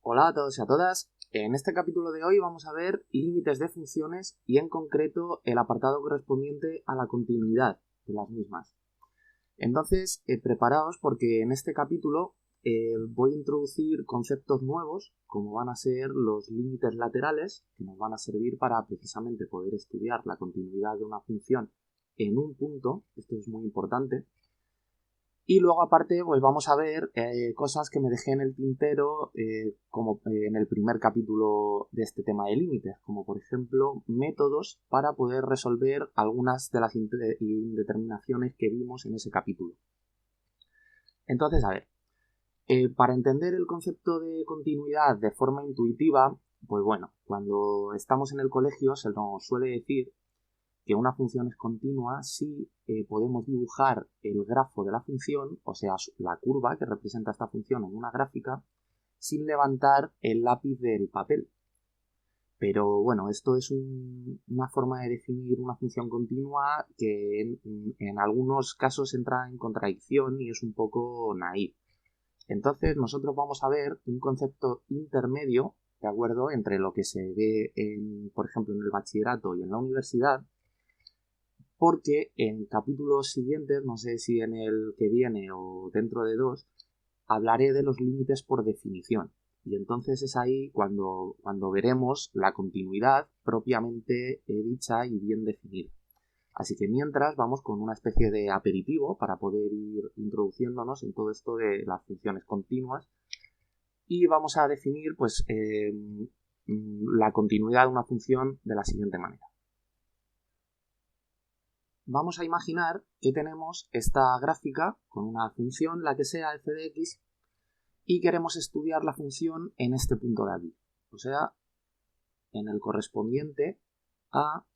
Hola a todos y a todas. En este capítulo de hoy vamos a ver límites de funciones y en concreto el apartado correspondiente a la continuidad de las mismas. Entonces, preparaos porque en este capítulo voy a introducir conceptos nuevos como van a ser los límites laterales, que nos van a servir para precisamente poder estudiar la continuidad de una función en un punto. Esto es muy importante. Y luego aparte pues vamos a ver cosas que me dejé en el tintero como en el primer capítulo de este tema de límites, como por ejemplo métodos para poder resolver algunas de las indeterminaciones que vimos en ese capítulo. Entonces, a ver, para entender el concepto de continuidad de forma intuitiva, pues bueno, cuando estamos en el colegio se nos suele decir que una función es continua si podemos dibujar el grafo de la función, o sea, la curva que representa esta función en una gráfica, sin levantar el lápiz del papel. Pero bueno, esto es una forma de definir una función continua que en algunos casos entra en contradicción y es un poco naif. Entonces nosotros vamos a ver un concepto intermedio, ¿de acuerdo?, entre lo que se ve, por ejemplo, en el bachillerato y en la universidad, porque en capítulos siguientes, no sé si en el que viene o dentro de dos, hablaré de los límites por definición. Y entonces es ahí cuando veremos la continuidad propiamente dicha y bien definida. Así que mientras vamos con una especie de aperitivo para poder ir introduciéndonos en todo esto de las funciones continuas y vamos a definir pues la continuidad de una función de la siguiente manera. Vamos a imaginar que tenemos esta gráfica con una función, la que sea f de x, y queremos estudiar la función en este punto de aquí, o sea, en el correspondiente a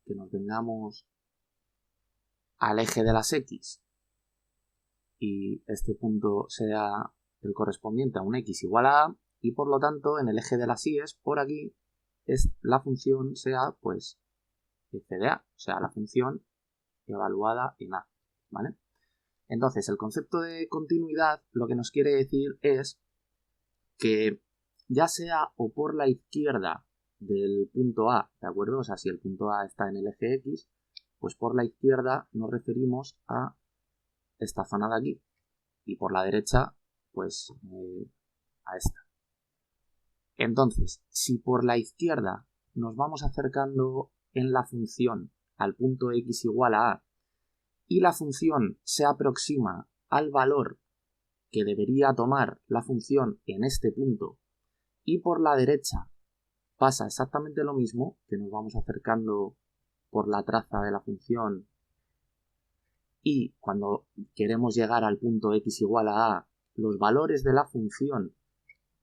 que nos vengamos al eje de las x y este punto sea el correspondiente a un x igual a a, y por lo tanto en el eje de las y's por aquí la función sea pues f de a, o sea, la función evaluada en a, ¿vale? Entonces, el concepto de continuidad lo que nos quiere decir es que ya sea o por la izquierda del punto A, ¿de acuerdo? O sea, si el punto A está en el eje X, pues por la izquierda nos referimos a esta zona de aquí y por la derecha, pues a esta. Entonces, si por la izquierda nos vamos acercando en la función al punto X igual a A y la función se aproxima al valor que debería tomar la función en este punto y por la derecha pasa exactamente lo mismo, que nos vamos acercando por la traza de la función y cuando queremos llegar al punto x igual a a, los valores de la función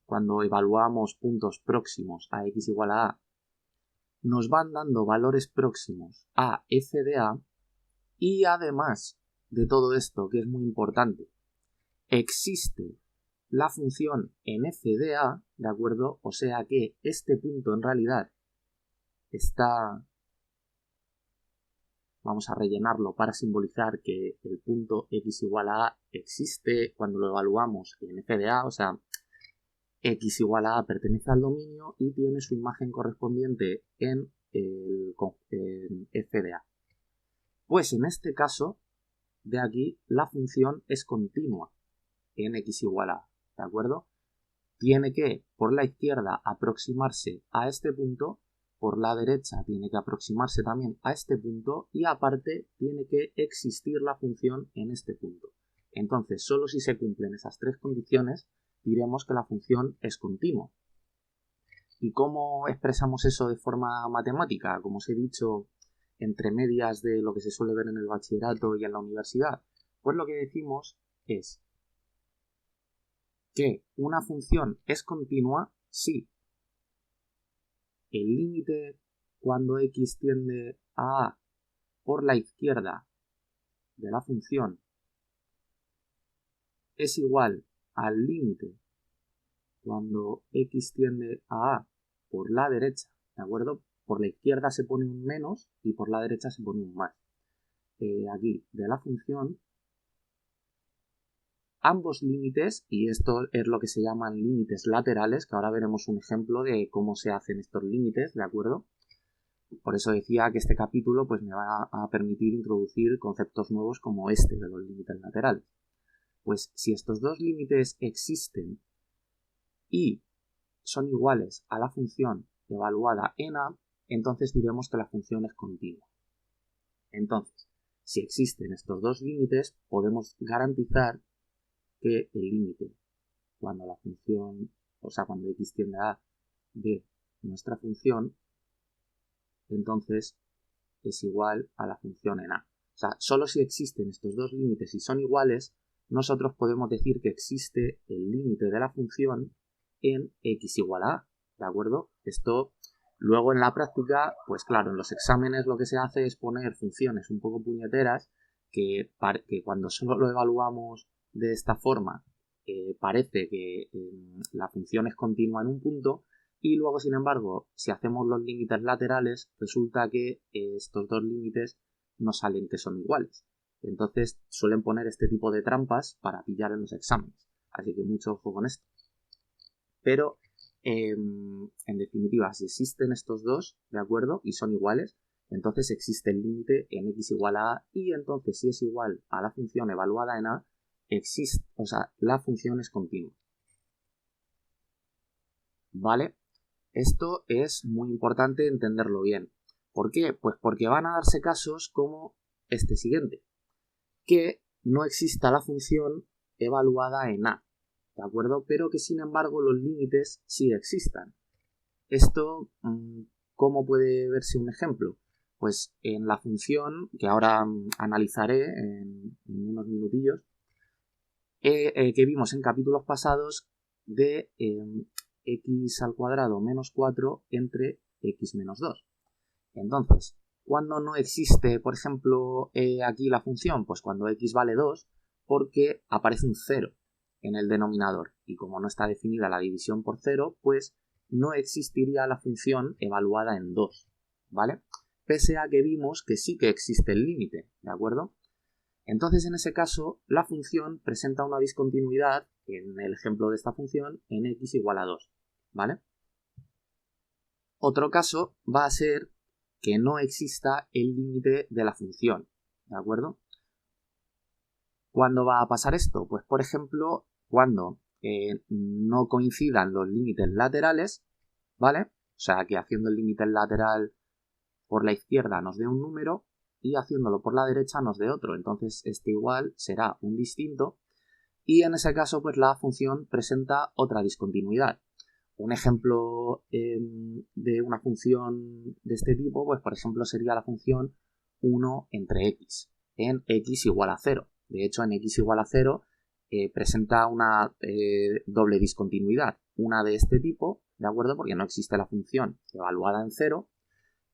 cuando evaluamos puntos próximos a x igual a nos van dando valores próximos a f de a y además de todo esto, que es muy importante, existe la función en f de a, ¿de acuerdo? O sea que este punto en realidad está, vamos a rellenarlo para simbolizar que el punto x igual a a existe cuando lo evaluamos en f de a, o sea, x igual a pertenece al dominio y tiene su imagen correspondiente en f de a. Pues en este caso de aquí la función es continua en x igual a, ¿de acuerdo? Tiene que, por la izquierda, aproximarse a este punto, por la derecha tiene que aproximarse también a este punto y aparte tiene que existir la función en este punto. Entonces, solo si se cumplen esas tres condiciones, diremos que la función es continua. ¿Y cómo expresamos eso de forma matemática? Como os he dicho, entre medias de lo que se suele ver en el bachillerato y en la universidad. Pues lo que decimos es que una función es continua si el límite cuando x tiende a a por la izquierda de la función es igual al límite cuando x tiende a a por la derecha, ¿de acuerdo? Por la izquierda se pone un menos y por la derecha se pone un más. Aquí de la función ambos límites, y esto es lo que se llaman límites laterales, que ahora veremos un ejemplo de cómo se hacen estos límites, ¿de acuerdo? Por eso decía que este capítulo pues, me va a permitir introducir conceptos nuevos como este de los límites laterales. Pues si estos dos límites existen y son iguales a la función evaluada en A, entonces diremos que la función es continua. Entonces, si existen estos dos límites, podemos garantizar que el límite, cuando la función, cuando x tiende a A de nuestra función, entonces es igual a la función en A. O sea, solo si existen estos dos límites y son iguales, nosotros podemos decir que existe el límite de la función en x igual a A, ¿de acuerdo? Esto luego en la práctica, pues claro, en los exámenes lo que se hace es poner funciones un poco puñeteras que cuando solo lo evaluamos de esta forma parece que la función es continua en un punto, y luego, sin embargo, si hacemos los límites laterales, resulta que estos dos límites no salen que son iguales. Entonces suelen poner este tipo de trampas para pillar en los exámenes. Así que mucho ojo con esto. Pero, en definitiva, si existen estos dos, ¿de acuerdo? Y son iguales, entonces existe el límite en x igual a A, y entonces si es igual a la función evaluada en A, la función es continua. ¿Vale? Esto es muy importante entenderlo bien. ¿Por qué? Pues porque van a darse casos como este siguiente. Que no exista la función evaluada en A, ¿de acuerdo? Pero que sin embargo los límites sí existan. Esto, ¿cómo puede verse un ejemplo? Pues en la función, que ahora analizaré en unos minutillos, que vimos en capítulos pasados de x al cuadrado menos 4 entre x menos 2. Entonces, ¿cuándo no existe, por ejemplo, aquí la función? Pues cuando x vale 2, porque aparece un 0 en el denominador. Y como no está definida la división por 0, pues no existiría la función evaluada en 2, ¿vale? Pese a que vimos que sí que existe el límite, ¿de acuerdo? Entonces, en ese caso, la función presenta una discontinuidad, en el ejemplo de esta función, en x igual a 2, ¿vale? Otro caso va a ser que no exista el límite de la función, ¿de acuerdo? ¿Cuándo va a pasar esto? Pues, por ejemplo, cuando no coincidan los límites laterales, ¿vale? O sea, que haciendo el límite lateral por la izquierda nos dé un número y haciéndolo por la derecha nos dé otro. Entonces, este igual será un distinto, y en ese caso, pues la función presenta otra discontinuidad. Un ejemplo de una función de este tipo, pues por ejemplo sería la función 1 entre x, en x igual a 0. De hecho, en x igual a 0 presenta una doble discontinuidad. Una de este tipo, ¿de acuerdo? Porque no existe la función evaluada en 0,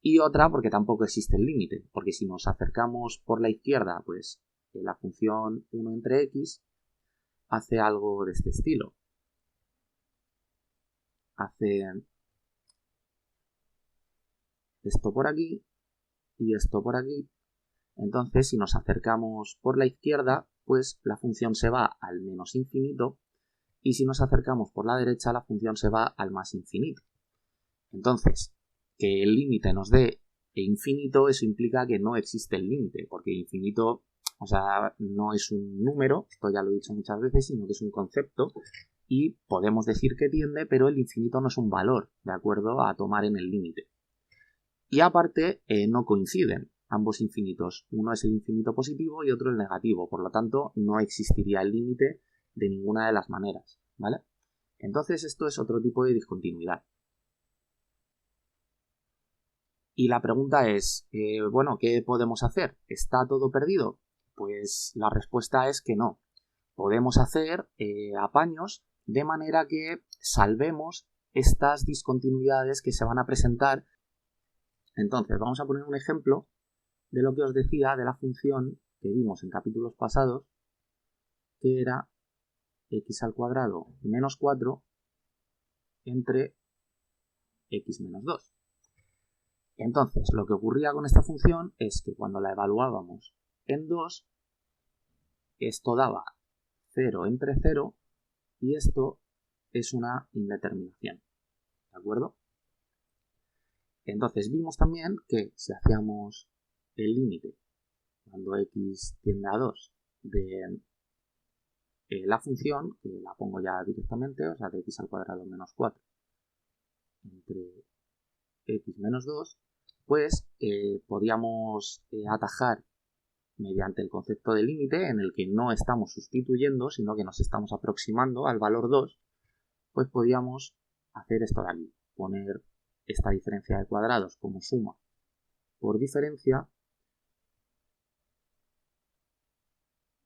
y otra porque tampoco existe el límite. Porque si nos acercamos por la izquierda, pues la función 1 entre x hace algo de este estilo. Hace esto por aquí y esto por aquí. Entonces, si nos acercamos por la izquierda, pues la función se va al menos infinito, y si nos acercamos por la derecha, la función se va al más infinito. Entonces, que el límite nos dé infinito, eso implica que no existe el límite, porque infinito, o sea, no es un número, esto ya lo he dicho muchas veces, sino que es un concepto, y podemos decir que tiende, pero el infinito no es un valor, de acuerdo a tomar en el límite. Y aparte, no coinciden ambos infinitos. Uno es el infinito positivo y otro el negativo. Por lo tanto, no existiría el límite de ninguna de las maneras, ¿vale? Entonces, esto es otro tipo de discontinuidad. Y la pregunta es, bueno, ¿qué podemos hacer? ¿Está todo perdido? Pues la respuesta es que no. Podemos hacer apaños de manera que salvemos estas discontinuidades que se van a presentar. Entonces, vamos a poner un ejemplo de lo que os decía de la función que vimos en capítulos pasados, que era x al cuadrado menos 4 entre x menos 2. Entonces, lo que ocurría con esta función es que cuando la evaluábamos en 2, esto daba 0 entre 0 y esto es una indeterminación, ¿de acuerdo? Entonces vimos también que si hacíamos el límite cuando x tiende a 2 de la función, que la pongo ya directamente, o sea, de x al cuadrado menos 4 entre x menos 2, pues podíamos atajar mediante el concepto de límite, en el que no estamos sustituyendo, sino que nos estamos aproximando al valor 2, pues podíamos hacer esto de aquí, poner esta diferencia de cuadrados como suma por diferencia,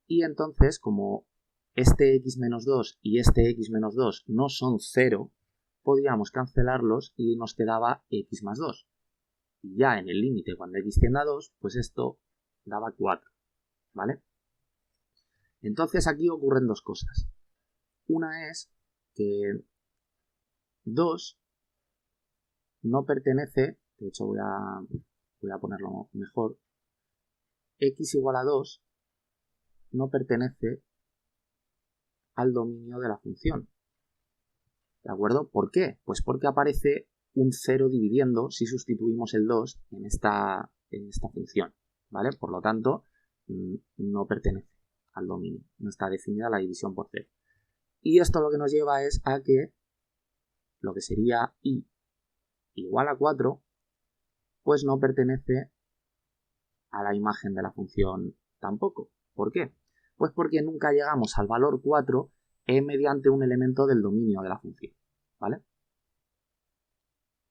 y entonces como este x menos 2 y este x menos 2 no son 0, podíamos cancelarlos y nos quedaba x más 2. Y ya en el límite, cuando x tiende a 2, pues esto daba 4, ¿vale? Entonces aquí ocurren dos cosas. Una es que 2 no pertenece, de hecho voy a ponerlo mejor, x igual a 2 no pertenece al dominio de la función. ¿De acuerdo? ¿Por qué? Pues porque aparece un 0 dividiendo si sustituimos el 2 en esta función, ¿vale? Por lo tanto, no pertenece al dominio, no está definida la división por 0. Y esto lo que nos lleva es a que lo que sería y igual a 4, pues no pertenece a la imagen de la función tampoco. ¿Por qué? Pues porque nunca llegamos al valor 4 mediante un elemento del dominio de la función, ¿vale?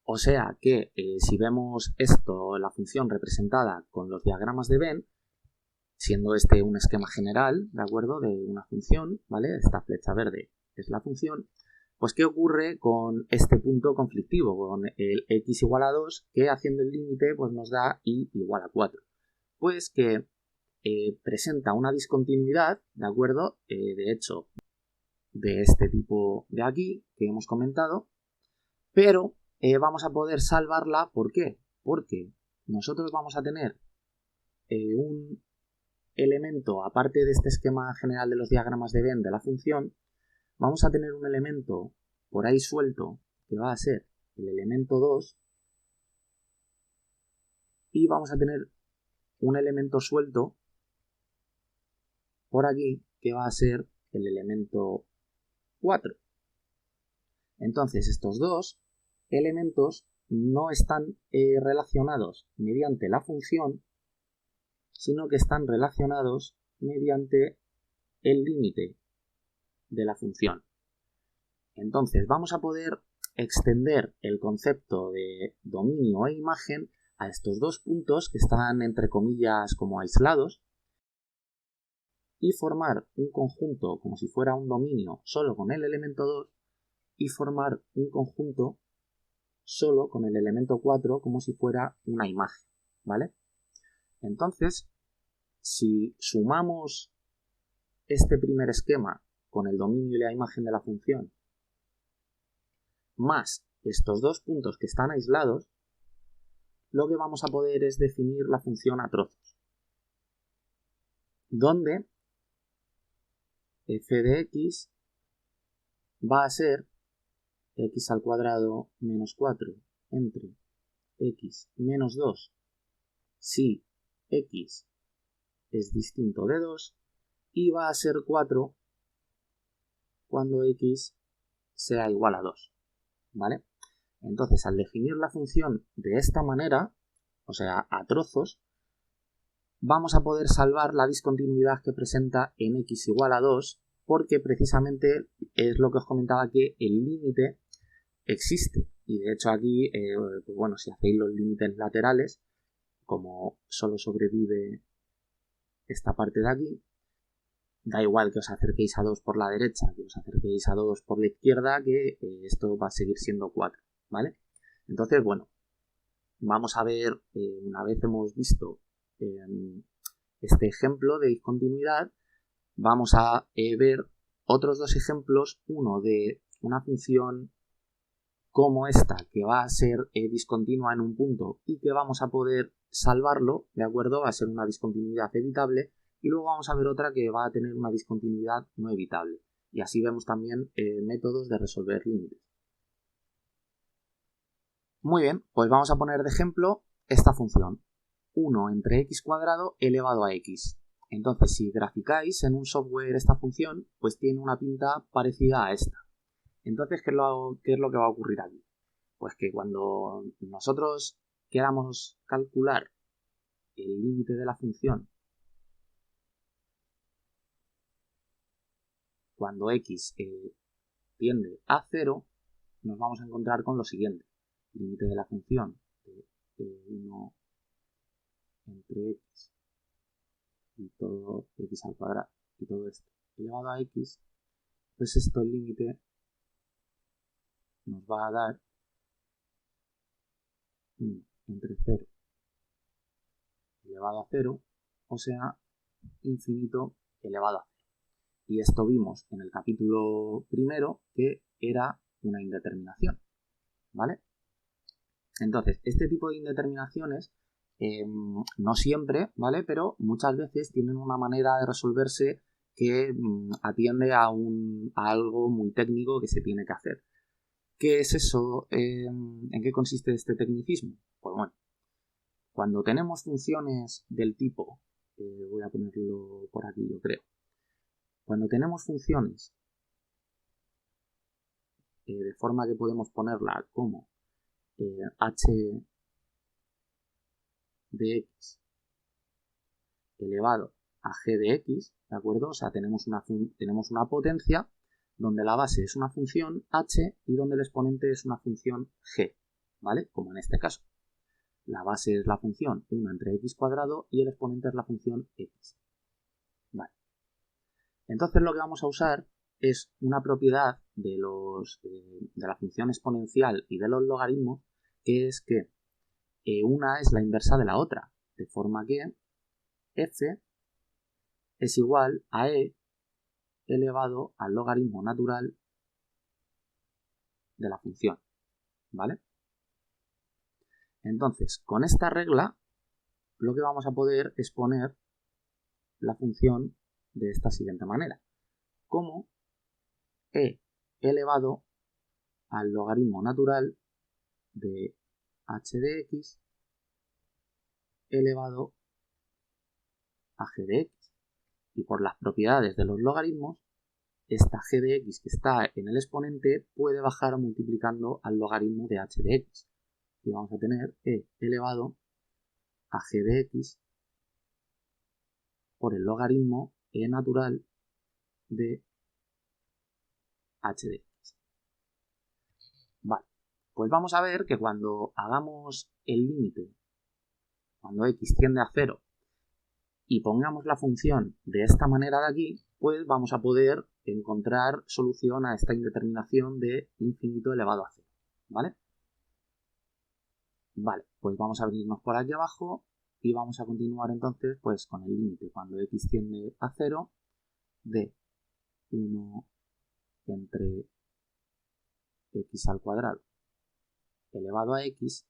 O sea que si vemos esto, la función representada con los diagramas de Venn, siendo este un esquema general, ¿de acuerdo? De una función, ¿vale? Esta flecha verde es la función. Pues ¿qué ocurre con este punto conflictivo? Con el x igual a 2, que haciendo el límite pues nos da y igual a 4. Pues que presenta una discontinuidad, ¿de acuerdo? De hecho, de este tipo de aquí, que hemos comentado, pero vamos a poder salvarla. ¿Por qué? Porque nosotros vamos a tener un elemento, aparte de este esquema general de los diagramas de Venn de la función, vamos a tener un elemento por ahí suelto que va a ser el elemento 2 y vamos a tener un elemento suelto por aquí que va a ser el elemento 4. Entonces estos dos elementos no están relacionados mediante la función, sino que están relacionados mediante el límite de la función. Entonces vamos a poder extender el concepto de dominio e imagen a estos dos puntos que están entre comillas como aislados y formar un conjunto como si fuera un dominio solo con el elemento 2 y formar un conjunto solo con el elemento 4 como si fuera una imagen, ¿vale? Entonces, si sumamos este primer esquema con el dominio y la imagen de la función más estos dos puntos que están aislados, lo que vamos a poder es definir la función a trozos, donde f de x va a ser x al cuadrado menos 4 entre x menos 2 si x es distinto de 2 y va a ser 4 cuando x sea igual a 2, ¿vale? Entonces, al definir la función de esta manera, o sea, a trozos, vamos a poder salvar la discontinuidad que presenta en x igual a 2, porque precisamente es lo que os comentaba, que el límite existe. Y de hecho aquí, pues bueno, si hacéis los límites laterales, como solo sobrevive esta parte de aquí, da igual que os acerquéis a 2 por la derecha, que os acerquéis a 2 por la izquierda, que esto va a seguir siendo 4, ¿vale? Entonces, bueno, vamos a ver, una vez hemos visto este ejemplo de discontinuidad, vamos a ver otros dos ejemplos, uno de una función como esta, que va a ser discontinua en un punto y que vamos a poder salvarlo, ¿de acuerdo? Va a ser una discontinuidad evitable, y luego vamos a ver otra que va a tener una discontinuidad no evitable. Y así vemos también métodos de resolver límites. Muy bien, pues vamos a poner de ejemplo esta función, 1 entre x cuadrado elevado a x. Entonces, si graficáis en un software esta función, pues tiene una pinta parecida a esta. Entonces, ¿qué es lo que va a ocurrir aquí? Pues que cuando nosotros queramos calcular el límite de la función, cuando x tiende a 0, nos vamos a encontrar con lo siguiente. Límite de la función de 1 entre x y todo x al cuadrado y todo esto elevado a x, pues esto el límite nos va a dar 1 entre 0 elevado a 0, o sea, infinito elevado a 0. Y esto vimos en el capítulo primero que era una indeterminación, ¿vale? Entonces, este tipo de indeterminaciones no siempre, ¿vale? Pero muchas veces tienen una manera de resolverse que atiende a algo muy técnico que se tiene que hacer. ¿Qué es eso? ¿En qué consiste este tecnicismo? Pues bueno, cuando tenemos funciones del tipo, voy a ponerlo por aquí yo creo, cuando tenemos funciones de forma que podemos ponerla como h de x elevado a g de x, ¿de acuerdo? O sea, tenemos una potencia donde la base es una función h y donde el exponente es una función g, ¿vale? Como en este caso. La base es la función 1 entre x cuadrado y el exponente es la función x. Vale. Entonces lo que vamos a usar es una propiedad de la función exponencial y de los logaritmos, que es que una es la inversa de la otra, de forma que f es igual a e elevado al logaritmo natural de la función, ¿vale? Entonces, con esta regla, lo que vamos a poder es poner la función de esta siguiente manera, como e elevado al logaritmo natural de h de x elevado a g de x. Y por las propiedades de los logaritmos, esta g de x que está en el exponente puede bajar multiplicando al logaritmo de h de x. Y vamos a tener e elevado a g de x por el logaritmo e natural de h de x. Vale, pues vamos a ver que cuando hagamos el límite, cuando x tiende a 0, y pongamos la función de esta manera de aquí, pues vamos a poder encontrar solución a esta indeterminación de infinito elevado a 0, ¿vale? Vale, pues vamos a venirnos por aquí abajo y vamos a continuar entonces pues con el límite cuando x tiende a 0 de 1 entre x al cuadrado elevado a x,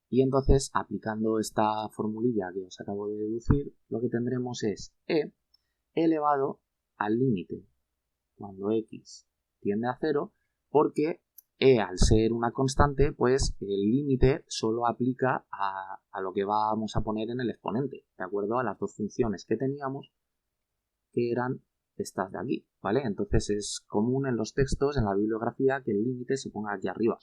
y entonces aplicando esta formulilla que os acabo de deducir, lo que tendremos es e elevado al límite cuando x tiende a 0, porque e al ser una constante, pues el límite solo aplica a lo que vamos a poner en el exponente, de acuerdo a las dos funciones que teníamos, que eran estas de aquí, ¿vale? Entonces es común en los textos, en la bibliografía, que el límite se ponga aquí arriba,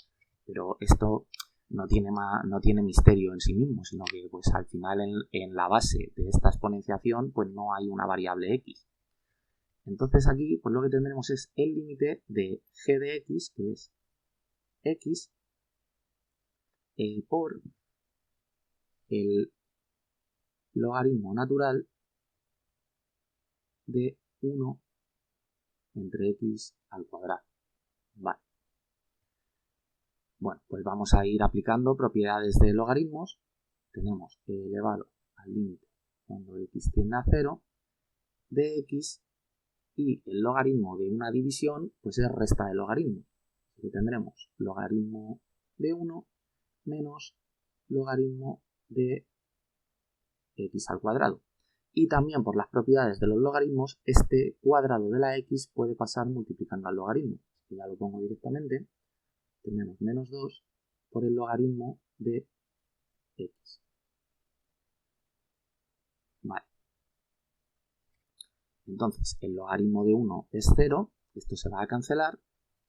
pero esto no tiene misterio en sí mismo, sino que pues al final en la base de esta exponenciación pues no hay una variable x. Entonces aquí pues lo que tendremos es el límite de g de x, que es x por el logaritmo natural de 1 entre x al cuadrado. Vale. Bueno, pues vamos a ir aplicando propiedades de logaritmos. Tenemos e elevado al límite cuando x tiende a 0 de x, y el logaritmo de una división pues es resta de logaritmo. Así que tendremos logaritmo de 1 menos logaritmo de x al cuadrado. Y también por las propiedades de los logaritmos, este cuadrado de la x puede pasar multiplicando al logaritmo. Ya lo pongo directamente. Tenemos menos 2 por el logaritmo de x. Vale. Entonces, el logaritmo de 1 es 0. Esto se va a cancelar.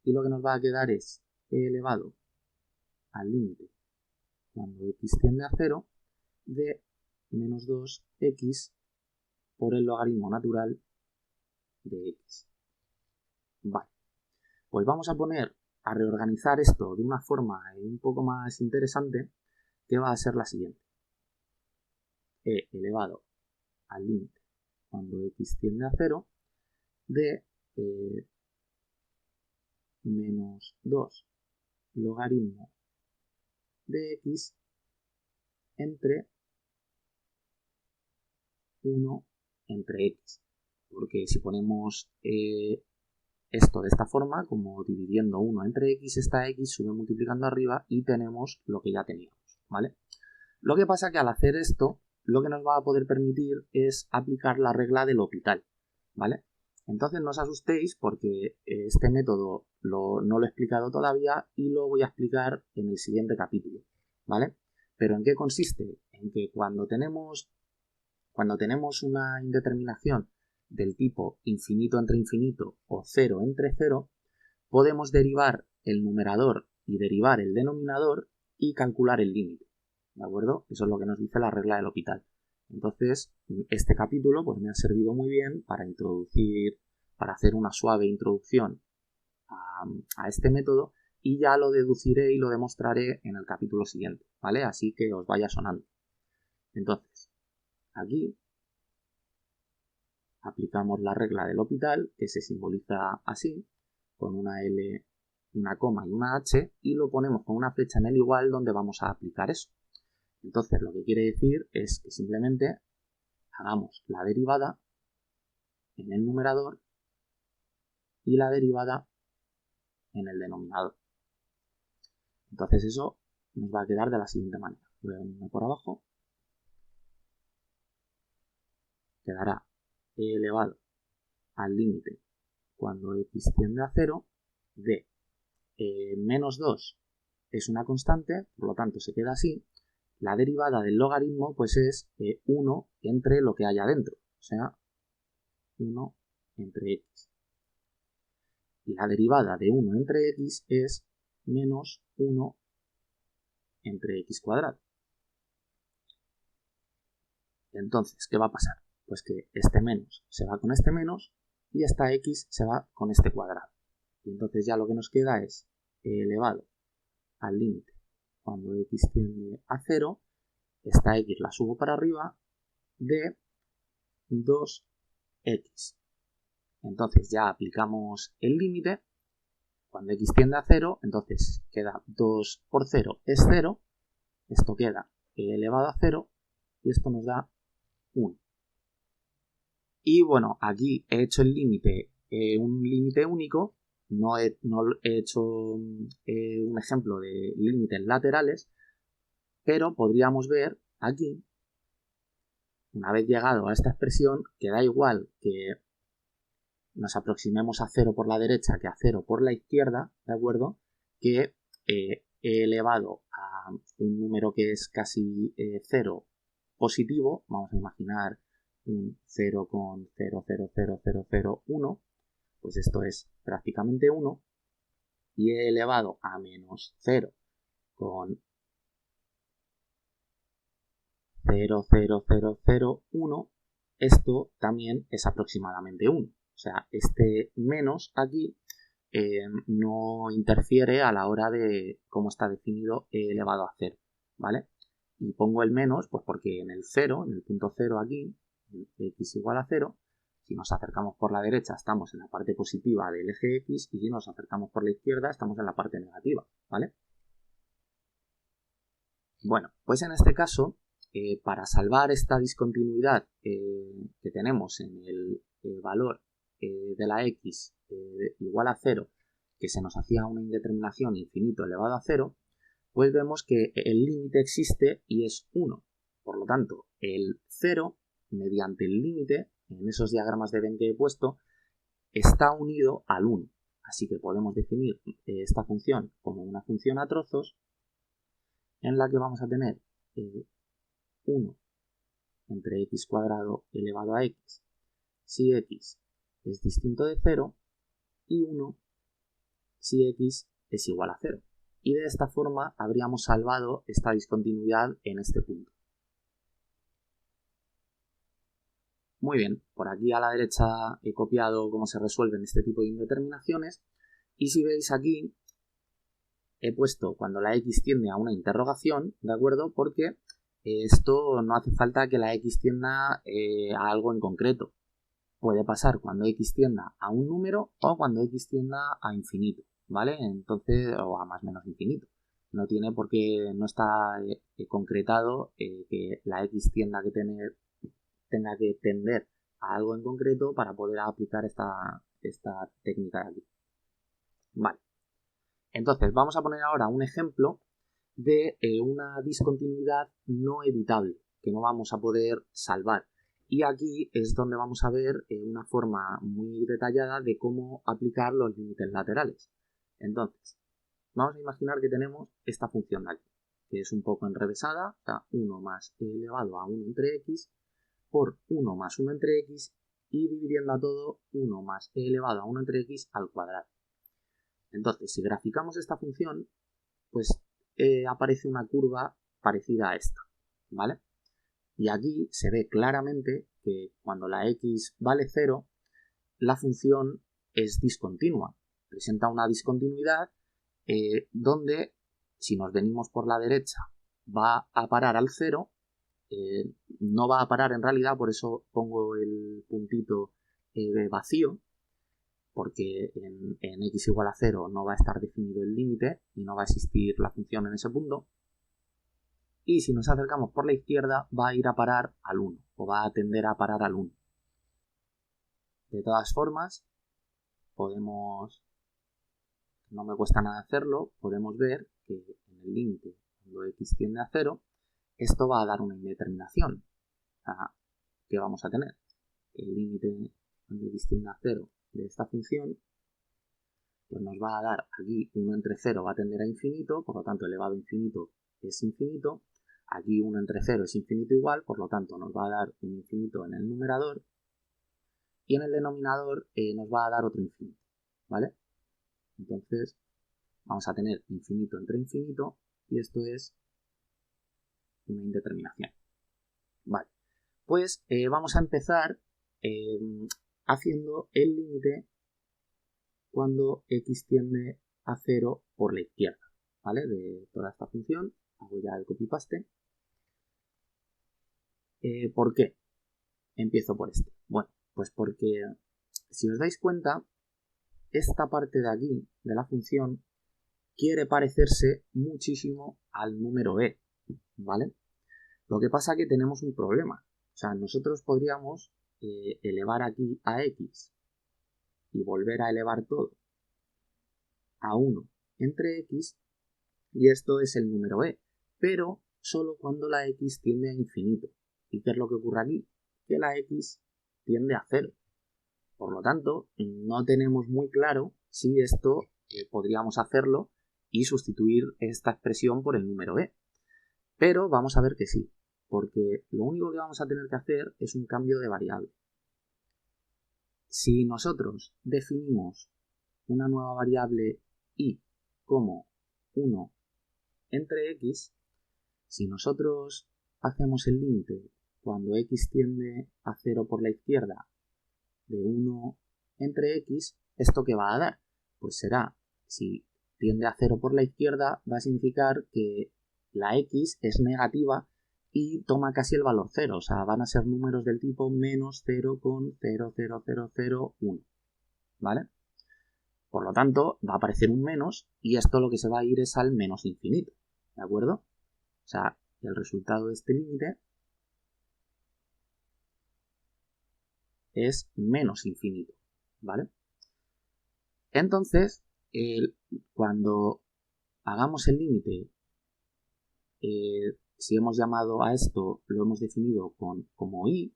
Y lo que nos va a quedar es e elevado al límite cuando x tiende a 0 de menos 2x por el logaritmo natural de x. Vale, pues vamos a reorganizar esto de una forma un poco más interesante, que va a ser la siguiente. E elevado al límite cuando x tiende a 0 de menos 2 logaritmo de x entre 1 entre x. Porque si ponemos esto de esta forma, como dividiendo 1 entre x, esta x sube multiplicando arriba y tenemos lo que ya teníamos, ¿vale? Lo que pasa que al hacer esto, lo que nos va a poder permitir es aplicar la regla del L'Hopital, ¿vale? Entonces no os asustéis porque este método no lo he explicado todavía y lo voy a explicar en el siguiente capítulo, ¿vale? ¿Pero en qué consiste? En que cuando tenemos una indeterminación del tipo infinito entre infinito o 0 entre 0, podemos derivar el numerador y derivar el denominador y calcular el límite, ¿de acuerdo? Eso es lo que nos dice la regla del L'Hopital. Entonces, este capítulo pues, me ha servido muy bien para hacer una suave introducción a este método y ya lo deduciré y lo demostraré en el capítulo siguiente, ¿vale? Así que os vaya sonando. Entonces, aquí aplicamos la regla del L'Hopital, que se simboliza así, con una L, una coma y una H, y lo ponemos con una flecha en el igual donde vamos a aplicar eso. Entonces lo que quiere decir es que simplemente hagamos la derivada en el numerador y la derivada en el denominador. Entonces eso nos va a quedar de la siguiente manera. Voy a venirme por abajo. Quedará e elevado al límite cuando x tiende a 0 de menos 2 es una constante, por lo tanto se queda así. La derivada del logaritmo pues es 1 entre lo que hay adentro, o sea, 1 entre x. Y la derivada de 1 entre x es menos 1 entre x cuadrado. Entonces, ¿qué va a pasar? Pues que este menos se va con este menos y esta x se va con este cuadrado. Y entonces ya lo que nos queda es elevado al límite cuando x tiende a 0, esta x la subo para arriba, de 2x. Entonces ya aplicamos el límite. Cuando x tiende a 0, entonces queda 2 por 0 es 0. Esto queda elevado a 0 y esto nos da 1. Y bueno, aquí he hecho el límite, un límite único. No he hecho un ejemplo de límites laterales, pero podríamos ver aquí, una vez llegado a esta expresión, que da igual que nos aproximemos a 0 por la derecha que a 0 por la izquierda, ¿de acuerdo? Que he elevado a un número que es casi 0 positivo, vamos a imaginar un 0,000001, pues esto es prácticamente 1, y he elevado a menos 0 con 0,0001, esto también es aproximadamente 1. O sea, este menos aquí no interfiere a la hora de cómo está definido e elevado a 0, ¿vale? Y pongo el menos, pues porque en el 0, en el punto 0 aquí, x igual a 0, si nos acercamos por la derecha estamos en la parte positiva del eje x y si nos acercamos por la izquierda estamos en la parte negativa, ¿vale? Bueno, pues en este caso, para salvar esta discontinuidad que tenemos en el valor de la x igual a 0, que se nos hacía una indeterminación infinito elevado a 0, pues vemos que el límite existe y es 1. Por lo tanto, el 0 mediante el límite, en esos diagramas de Venn que he puesto, está unido al 1. Así que podemos definir esta función como una función a trozos en la que vamos a tener 1 entre x cuadrado elevado a x si x es distinto de 0 y 1 si x es igual a 0. Y de esta forma habríamos salvado esta discontinuidad en este punto. Muy bien, por aquí a la derecha he copiado cómo se resuelven este tipo de indeterminaciones y si veis aquí he puesto cuando la x tiende a una interrogación, ¿de acuerdo? Porque esto no hace falta que la x tienda a algo en concreto. Puede pasar cuando x tienda a un número o cuando x tienda a infinito, ¿vale? Entonces, o a más o menos infinito. No tiene por qué, no está concretado que la x tenga que tender a algo en concreto para poder aplicar esta técnica de aquí. Vale. Entonces, vamos a poner ahora un ejemplo de una discontinuidad no evitable, que no vamos a poder salvar. Y aquí es donde vamos a ver una forma muy detallada de cómo aplicar los límites laterales. Entonces, vamos a imaginar que tenemos esta función de aquí, que es un poco enrevesada, o sea, 1 más e elevado a 1 entre x por 1 más 1 entre x y dividiendo a todo 1 más e elevado a 1 entre x al cuadrado. Entonces, si graficamos esta función, pues aparece una curva parecida a esta, ¿vale? Y aquí se ve claramente que cuando la x vale 0, la función es discontinua. Presenta una discontinuidad donde, si nos venimos por la derecha, va a parar al 0. No va a parar en realidad, por eso pongo el puntito vacío, porque en x igual a 0 no va a estar definido el límite y no va a existir la función en ese punto. Y si nos acercamos por la izquierda va a ir a parar al 1 o va a tender a parar al 1. De todas formas, podemos, no me cuesta nada hacerlo, podemos ver que en el límite cuando x tiende a 0, esto va a dar una indeterminación. O sea, ¿qué vamos a tener? El límite cuando x tiende a 0 de esta función pues nos va a dar aquí 1 entre 0 va a tender a infinito, por lo tanto elevado a infinito es infinito. Aquí 1 entre 0 es infinito igual, por lo tanto nos va a dar un infinito en el numerador y en el denominador nos va a dar otro infinito, ¿vale? Entonces vamos a tener infinito entre infinito y esto es una indeterminación. Vale, pues vamos a empezar haciendo el límite cuando x tiende a 0 por la izquierda, ¿vale? De toda esta función, hago ya el copy-paste. ¿Por qué? Empiezo por este. Bueno, pues porque si os dais cuenta, esta parte de aquí, de la función, quiere parecerse muchísimo al número e, ¿vale? Lo que pasa es que tenemos un problema. O sea, nosotros podríamos elevar aquí a x y volver a elevar todo a 1 entre x y esto es el número e, pero solo cuando la x tiende a infinito. ¿Y qué es lo que ocurre aquí? Que la x tiende a 0. Por lo tanto, no tenemos muy claro si esto podríamos hacerlo y sustituir esta expresión por el número e. Pero vamos a ver que sí, porque lo único que vamos a tener que hacer es un cambio de variable. Si nosotros definimos una nueva variable y como 1 entre x, si nosotros hacemos el límite cuando x tiende a 0 por la izquierda de 1 entre x, ¿esto qué va a dar? Pues será, si tiende a 0 por la izquierda, va a significar que la x es negativa y toma casi el valor 0, o sea, van a ser números del tipo menos 0,00001, ¿vale? Por lo tanto, va a aparecer un menos y esto lo que se va a ir es al menos infinito, ¿de acuerdo? O sea, el resultado de este límite es menos infinito, ¿vale? Entonces, cuando hagamos el límite, si hemos llamado a esto, lo hemos definido como y,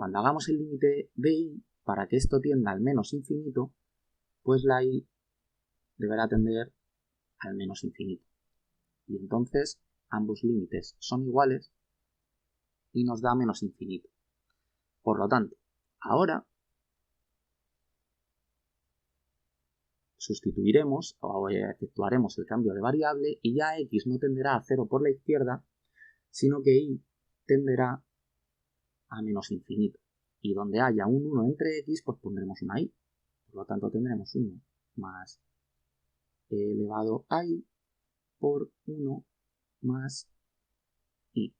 cuando hagamos el límite de y, para que esto tienda al menos infinito, pues la y deberá tender al menos infinito. Y entonces ambos límites son iguales y nos da menos infinito. Por lo tanto, ahora sustituiremos o efectuaremos el cambio de variable y ya x no tenderá a 0 por la izquierda, sino que y tenderá a menos infinito. Y donde haya un 1 entre x, pues pondremos una y. Por lo tanto, tendremos 1 más e elevado a y por 1 más y.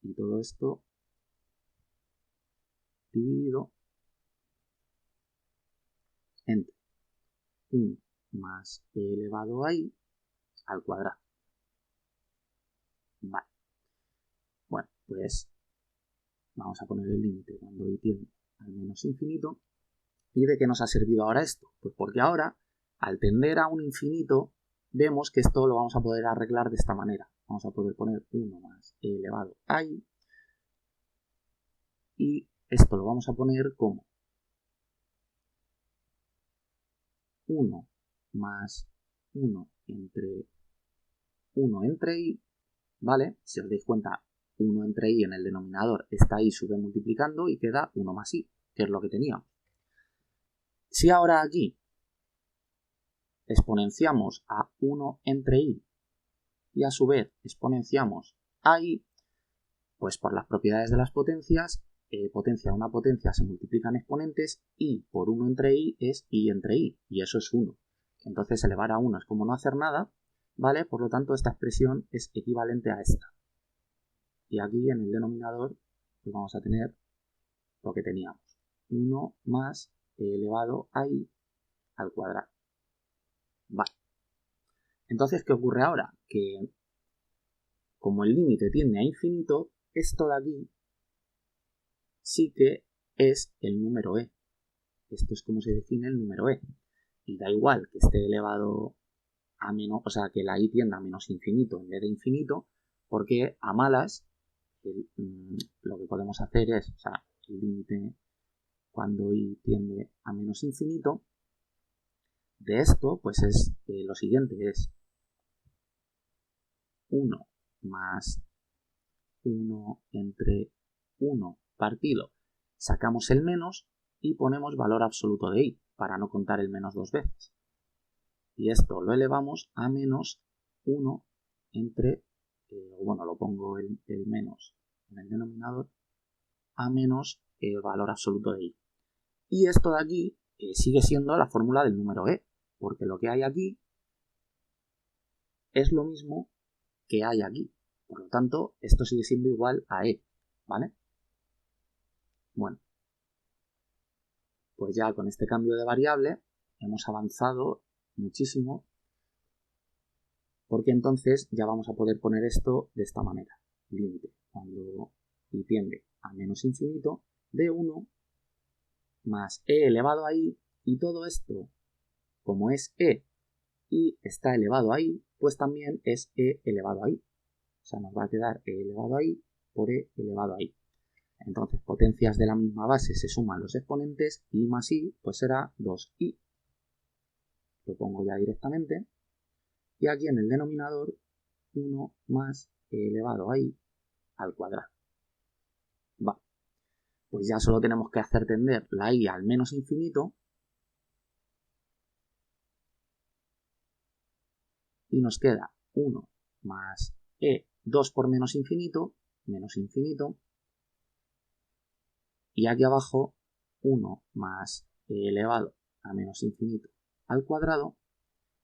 Y todo esto dividido entre 1 más e elevado a y al cuadrado. Vale. Bueno, pues vamos a poner el límite cuando y tiende al menos infinito. ¿Y de qué nos ha servido ahora esto? Pues porque ahora, al tender a un infinito, vemos que esto lo vamos a poder arreglar de esta manera. Vamos a poder poner 1 más e elevado a y. Y esto lo vamos a poner como 1 más 1 entre y, ¿vale? Si os dais cuenta, 1 entre y en el denominador, esta y sube multiplicando y queda 1 más y, que es lo que teníamos. Si ahora aquí exponenciamos a 1 entre y y a su vez exponenciamos a y, pues por las propiedades de las potencias, potencia a una potencia se multiplican exponentes y por 1 entre y es y entre y eso es 1. Entonces elevar a 1 es como no hacer nada, ¿vale? Por lo tanto esta expresión es equivalente a esta. Y aquí en el denominador pues vamos a tener lo que teníamos, 1 más e elevado a y al cuadrado. Vale. Entonces, ¿qué ocurre ahora? Que como el límite tiende a infinito, esto de aquí sí que es el número e. Esto es como se define el número e. Y da igual que esté elevado a menos, o sea, que la y tienda a menos infinito en vez de infinito, porque a malas lo que podemos hacer es, o sea, el límite cuando y tiende a menos infinito, de esto, pues es lo siguiente, es 1 más 1 entre 1 partido. Sacamos el menos y ponemos valor absoluto de y, para no contar el menos dos veces. Y esto lo elevamos a menos 1 entre, bueno, lo pongo el menos en el denominador, a menos el valor absoluto de y. Y esto de aquí sigue siendo la fórmula del número e, porque lo que hay aquí es lo mismo que hay aquí. Por lo tanto, esto sigue siendo igual a e, ¿vale? Bueno, pues ya con este cambio de variable hemos avanzado muchísimo, porque entonces ya vamos a poder poner esto de esta manera. Límite cuando y tiende a menos infinito de 1 más e elevado a y, y todo esto, como es e y está elevado a y, pues también es e elevado a y. O sea, nos va a quedar e elevado a y por e elevado a y. Entonces, potencias de la misma base se suman los exponentes, y más y, pues será 2i. Lo pongo ya directamente. Y aquí en el denominador, 1 más e elevado a y al cuadrado. Vale. Pues ya solo tenemos que hacer tender la y al menos infinito. Y nos queda 1 más e, 2 por menos infinito, y aquí abajo 1 más e elevado a menos infinito al cuadrado,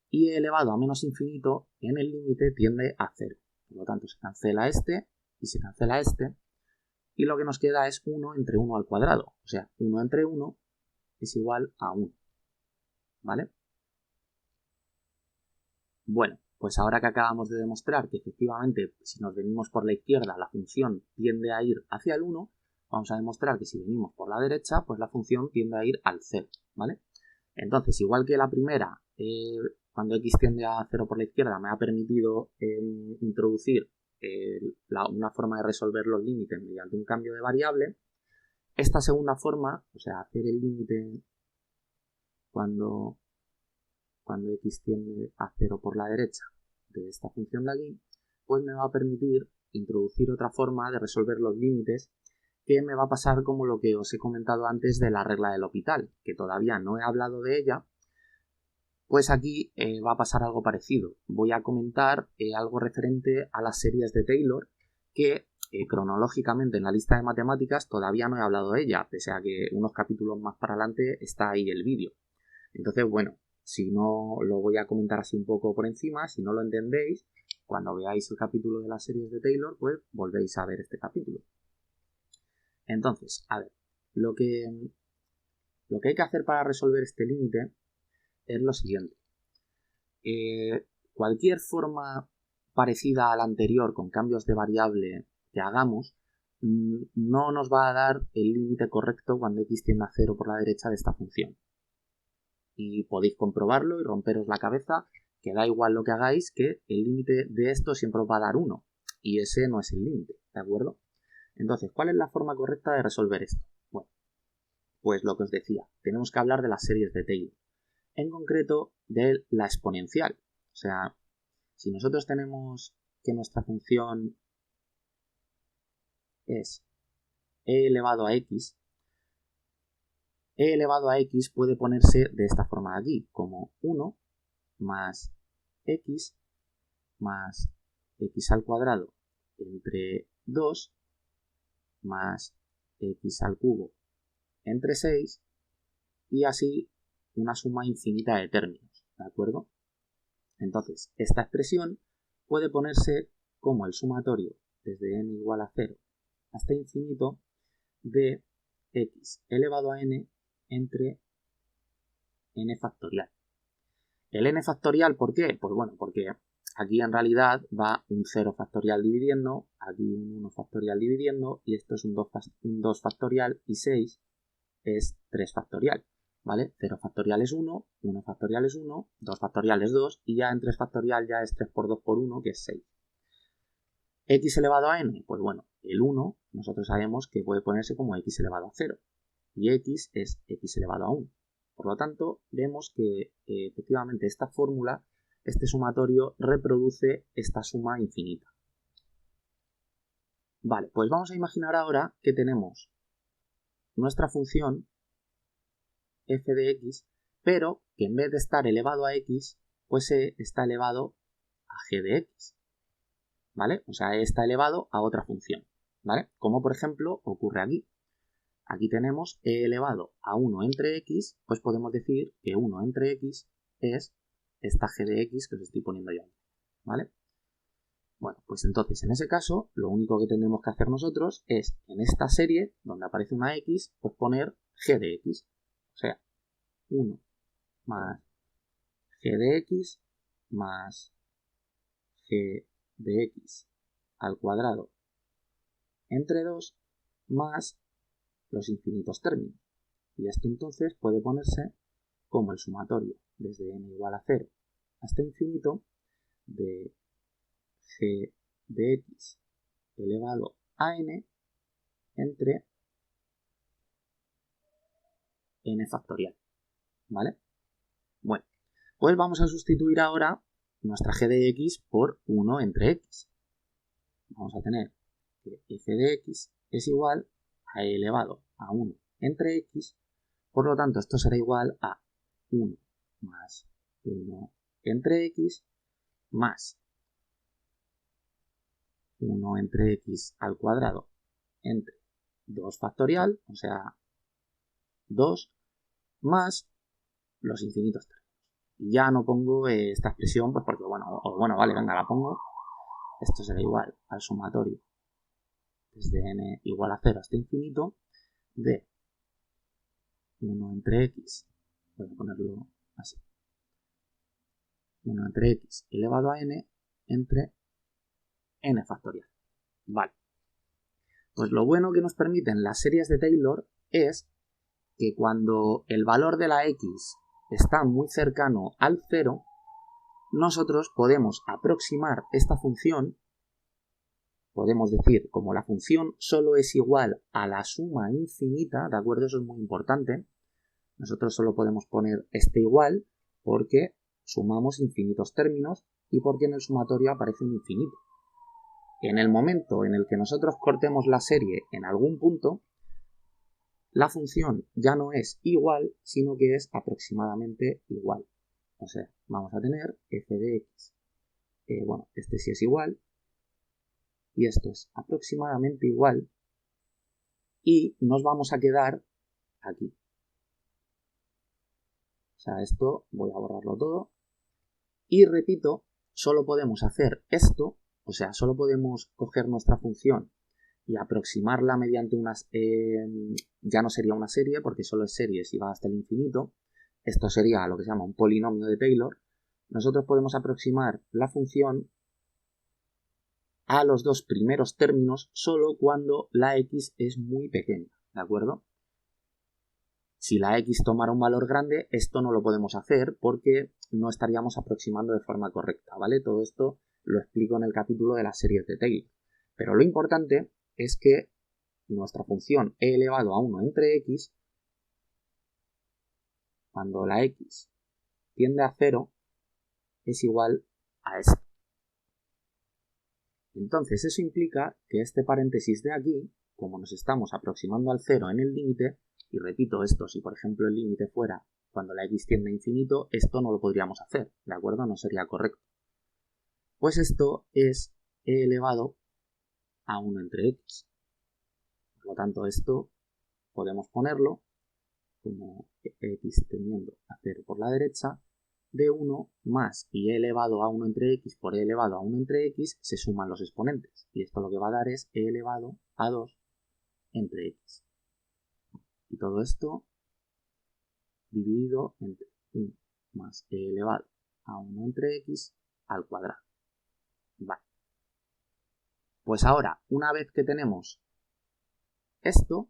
y e elevado a menos infinito en el límite tiende a 0. Por lo tanto, se cancela este y se cancela este, y lo que nos queda es 1 entre 1 al cuadrado. O sea, 1 entre 1 es igual a 1. ¿Vale? Bueno, pues ahora que acabamos de demostrar que efectivamente si nos venimos por la izquierda la función tiende a ir hacia el 1, vamos a demostrar que si venimos por la derecha, pues la función tiende a ir al 0, ¿vale? Entonces, igual que la primera, cuando x tiende a 0 por la izquierda, me ha permitido introducir una forma de resolver los límites mediante un cambio de variable, esta segunda forma, o sea, hacer el límite cuando x tiende a 0 por la derecha de esta función de aquí, pues me va a permitir introducir otra forma de resolver los límites que me va a pasar como lo que os he comentado antes de la regla del L'Hopital, que todavía no he hablado de ella. Pues aquí va a pasar algo parecido. Voy a comentar algo referente a las series de Taylor, que cronológicamente en la lista de matemáticas todavía no he hablado de ella, pese a que unos capítulos más para adelante está ahí el vídeo. Entonces, bueno, si no lo voy a comentar así un poco por encima, si no lo entendéis, cuando veáis el capítulo de las series de Taylor, pues volvéis a ver este capítulo. Entonces, a ver, lo que hay que hacer para resolver este límite es lo siguiente. Cualquier forma parecida a la anterior con cambios de variable que hagamos no nos va a dar el límite correcto cuando x tiende a 0 por la derecha de esta función. Y podéis comprobarlo y romperos la cabeza, que da igual lo que hagáis, que el límite de esto siempre os va a dar 1. Y ese no es el límite, ¿de acuerdo? Entonces, ¿cuál es la forma correcta de resolver esto? Bueno, pues lo que os decía, tenemos que hablar de las series de Taylor. En concreto, de la exponencial. O sea, si nosotros tenemos que nuestra función es e elevado a x, e elevado a x puede ponerse de esta forma de aquí, como 1 más x al cuadrado entre 2 más x al cubo entre 6 y así una suma infinita de términos, ¿de acuerdo? Entonces, esta expresión puede ponerse como el sumatorio desde n igual a 0 hasta infinito de x elevado a n entre n factorial. El n factorial, ¿por qué? Pues bueno, porque aquí en realidad va un 0 factorial dividiendo, aquí un 1 factorial dividiendo, y esto es un 2 factorial y 6 es 3 factorial, ¿vale? 0 factorial es 1, 1 factorial es 1, 2 factorial es 2, y ya en 3 factorial ya es 3 por 2 por 1, que es 6. X elevado a n, pues bueno, el 1 nosotros sabemos que puede ponerse como x elevado a 0, y x es x elevado a 1. Por lo tanto, vemos que efectivamente esta fórmula, este sumatorio, reproduce esta suma infinita. Vale, pues vamos a imaginar ahora que tenemos nuestra función f de x, pero que en vez de estar elevado a x, pues está elevado a g de x, ¿vale? O sea, está elevado a otra función, ¿vale? Como por ejemplo ocurre aquí. Aquí tenemos e elevado a 1 entre x, pues podemos decir que 1 entre x es esta g de x que os estoy poniendo yo, ¿vale? Bueno, pues entonces en ese caso lo único que tendremos que hacer nosotros es en esta serie donde aparece una x, pues poner g de x, o sea, 1 más g de x más g de x al cuadrado entre 2 más los infinitos términos. Y esto entonces puede ponerse como el sumatorio desde n igual a 0 hasta infinito de g de x elevado a n entre n factorial, ¿vale? Bueno, pues vamos a sustituir ahora nuestra g de x por 1 entre x. Vamos a tener que f de x es igual a e elevado a 1 entre x, por lo tanto esto será igual a 1 más 1 entre x más 1 entre x al cuadrado entre 2 factorial, o sea, 2 más los infinitos términos. Y ya no pongo esta expresión, pues porque, bueno, vale, venga, la pongo. Esto será igual al sumatorio desde n igual a 0 hasta infinito de 1 entre x, voy a ponerlo así, 1 entre x elevado a n entre n factorial. Vale. Pues lo bueno que nos permiten las series de Taylor es que cuando el valor de la x está muy cercano al 0, nosotros podemos aproximar esta función podemos decir, como la función solo es igual a la suma infinita, ¿de acuerdo? Eso es muy importante. Nosotros solo podemos poner este igual porque sumamos infinitos términos y porque en el sumatorio aparece un infinito. En el momento en el que nosotros cortemos la serie en algún punto, la función ya no es igual, sino que es aproximadamente igual. O sea, vamos a tener f de x. Bueno, este sí es igual. Y esto es aproximadamente igual. Y nos vamos a quedar aquí. O sea, esto voy a borrarlo todo. Y repito, solo podemos hacer esto, o sea, solo podemos coger nuestra función y aproximarla mediante unas... ya no sería una serie, porque solo es serie si va hasta el infinito. Esto sería lo que se llama un polinomio de Taylor. Nosotros podemos aproximar la función a los dos primeros términos solo cuando la x es muy pequeña, ¿de acuerdo? Si la x tomara un valor grande, esto no lo podemos hacer porque no estaríamos aproximando de forma correcta, ¿vale? Todo esto lo explico en el capítulo de las series de Taylor. Pero lo importante es que nuestra función e elevado a 1 entre x, cuando la x tiende a 0, es igual a esto. Entonces eso implica que este paréntesis de aquí, como nos estamos aproximando al 0 en el límite, y repito esto, si por ejemplo el límite fuera cuando la x tiende a infinito, esto no lo podríamos hacer, ¿de acuerdo? No sería correcto. Pues esto es e elevado a 1 entre x. Por lo tanto, esto podemos ponerlo como x tendiendo a 0 por la derecha, de 1 más y e elevado a 1 entre x por e elevado a 1 entre x se suman los exponentes. Y esto lo que va a dar es e elevado a 2 entre x. Y todo esto dividido entre 1 más e elevado a 1 entre x al cuadrado. Vale. Pues ahora, una vez que tenemos esto,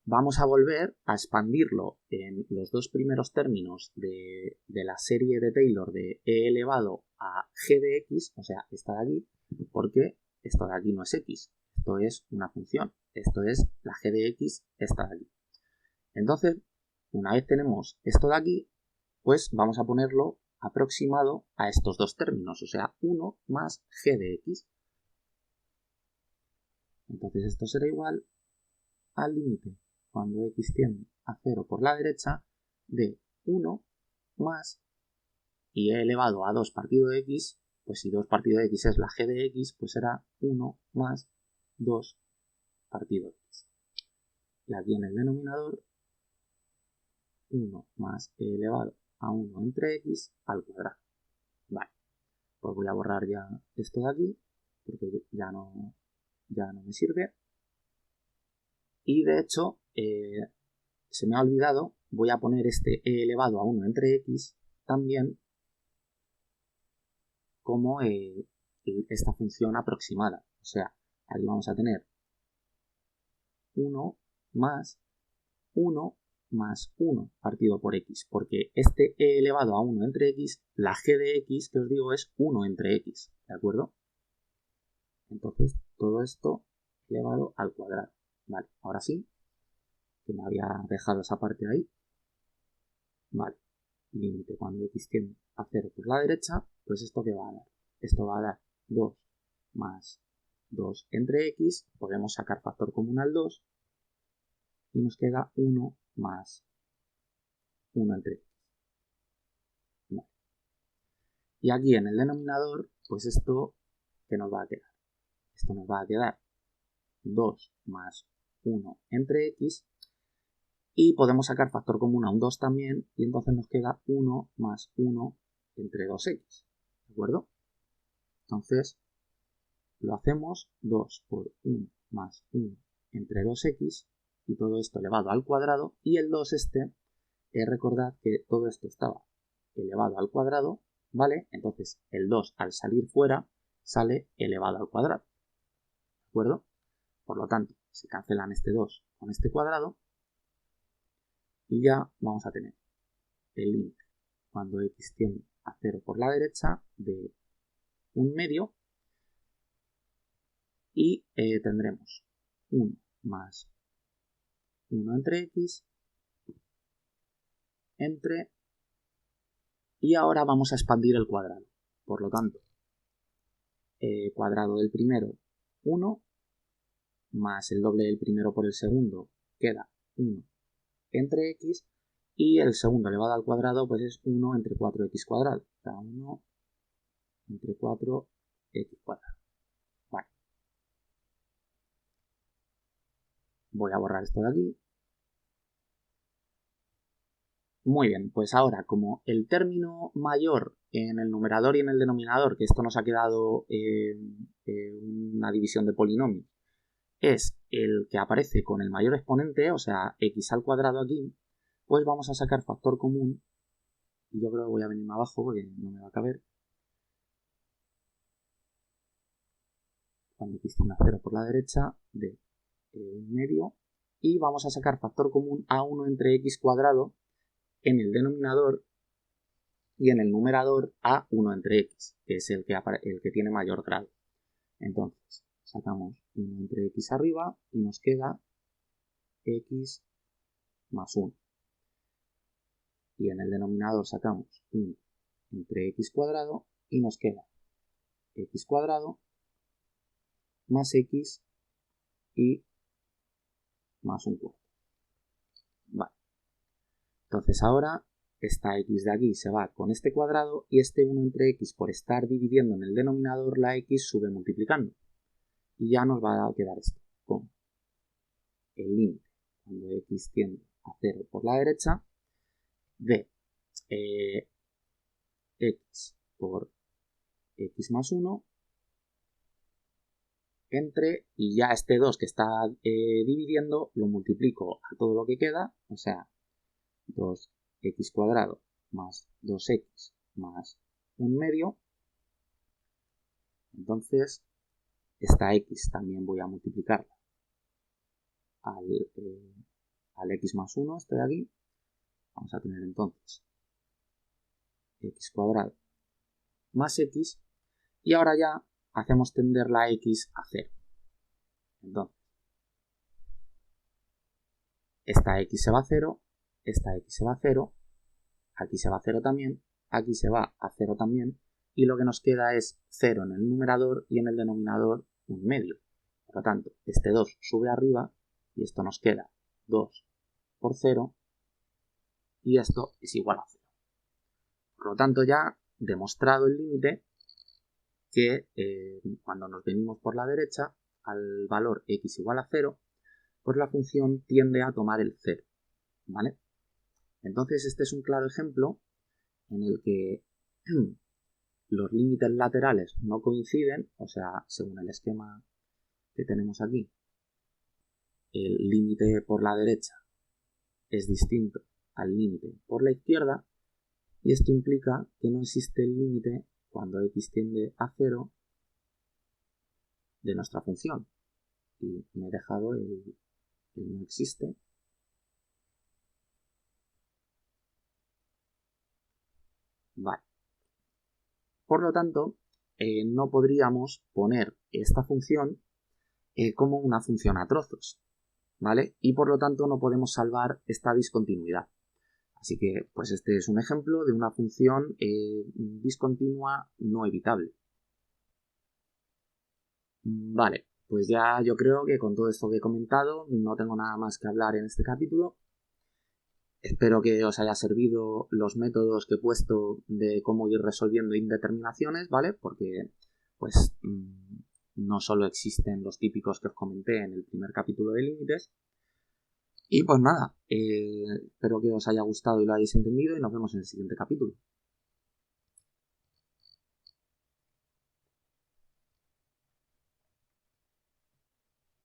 vamos a volver a expandirlo en los dos primeros términos de la serie de Taylor de e elevado a g de x, o sea, esta de aquí, porque esto de aquí no es x, esto es una función, esto es la g de x, esta de aquí. Entonces, una vez tenemos esto de aquí, pues vamos a ponerlo aproximado a estos dos términos, o sea, 1 más g de x. Entonces esto será igual al límite cuando x tiende a 0 por la derecha de 1 más y e elevado a 2 partido de x, pues si 2 partido de x es la g de x, pues será 1 más 2 partido de x. Y aquí en el denominador, 1 más e elevado a 1 entre x al cuadrado. Vale, pues voy a borrar ya esto de aquí, porque ya no me sirve. Y de hecho, se me ha olvidado, voy a poner este e elevado a 1 entre x también como esta función aproximada. O sea, aquí vamos a tener 1 más 1 más 1 partido por x, porque este e elevado a 1 entre x, la g de x que os digo es 1 entre x, ¿de acuerdo? Entonces, todo esto elevado al cuadrado. Vale, ahora sí, que me había dejado esa parte ahí. Vale, límite cuando x tiende a 0 por la derecha, pues esto que va a dar. Esto va a dar 2 más 2 entre x, podemos sacar factor común al 2 y nos queda 1 más 1 entre x. Vale. Y aquí en el denominador, pues esto, ¿qué nos va a quedar? Esto nos va a quedar 2 más 1 entre x y podemos sacar factor común a un 2 también y entonces nos queda 1 más 1 entre 2x, ¿de acuerdo? Entonces lo hacemos 2 por 1 más 1 entre 2x y todo esto elevado al cuadrado y el 2 recordad que todo esto estaba elevado al cuadrado, ¿vale? Entonces el 2 al salir fuera sale elevado al cuadrado, ¿de acuerdo? Por lo tanto, se cancelan este 2 con este cuadrado y ya vamos a tener el límite cuando x tiende a 0 por la derecha de 1 medio y tendremos 1 más 1 entre x entre, y ahora vamos a expandir el cuadrado. Por lo tanto, cuadrado del primero 1 más el doble del primero por el segundo queda 1 entre x, y el segundo elevado al cuadrado pues es 1 entre 4x cuadrado. O sea, 1 entre 4x cuadrado. Vale. Voy a borrar esto de aquí. Muy bien, pues ahora como el término mayor en el numerador y en el denominador, que esto nos ha quedado una división de polinomios, es el que aparece con el mayor exponente, o sea, x al cuadrado aquí, pues vamos a sacar factor común, y yo creo que voy a venirme abajo porque no me va a caber. Cuando x tiende a 0 por la derecha, de 1/2, y vamos a sacar factor común a 1 entre x cuadrado en el denominador y en el numerador a 1 entre x, que es el que tiene mayor grado. Entonces, sacamos 1 entre x arriba y nos queda x más 1. Y en el denominador sacamos 1 entre x cuadrado y nos queda x cuadrado más x y más un cuarto. Vale. Entonces ahora esta x de aquí se va con este cuadrado y este 1 entre x, por estar dividiendo en el denominador, la x sube multiplicando. Y ya nos va a quedar esto, con el límite cuando x tiende a 0 por la derecha de x por x más 1 entre, y ya este 2 que está dividiendo lo multiplico a todo lo que queda, o sea, 2x cuadrado más 2x más 1/2. Entonces, esta x también voy a multiplicarla al x más 1, este de aquí. Vamos a tener entonces x cuadrado más x, y ahora ya hacemos tender la x a 0. Entonces, esta x se va a 0, esta x se va a 0, aquí se va a 0 también, aquí se va a 0 también, y lo que nos queda es 0 en el numerador y en el denominador 1/2. Por lo tanto, este 2 sube arriba y esto nos queda 2 por 0 y esto es igual a 0. Por lo tanto, ya demostrado el límite que cuando nos venimos por la derecha al valor x igual a 0, pues la función tiende a tomar el 0, ¿vale? Entonces este es un claro ejemplo en el que los límites laterales no coinciden, o sea, según el esquema que tenemos aquí, el límite por la derecha es distinto al límite por la izquierda, y esto implica que no existe el límite cuando x tiende a 0 de nuestra función. Y me he dejado el no existe. Vale. Por lo tanto, no podríamos poner esta función como una función a trozos, ¿vale? Y por lo tanto no podemos salvar esta discontinuidad. Así que, pues este es un ejemplo de una función discontinua no evitable. Vale, pues ya yo creo que con todo esto que he comentado no tengo nada más que hablar en este capítulo. Espero que os haya servido los métodos que he puesto de cómo ir resolviendo indeterminaciones, ¿vale? Porque, pues, no solo existen los típicos que os comenté en el primer capítulo de límites. Y pues nada, espero que os haya gustado y lo hayáis entendido y nos vemos en el siguiente capítulo.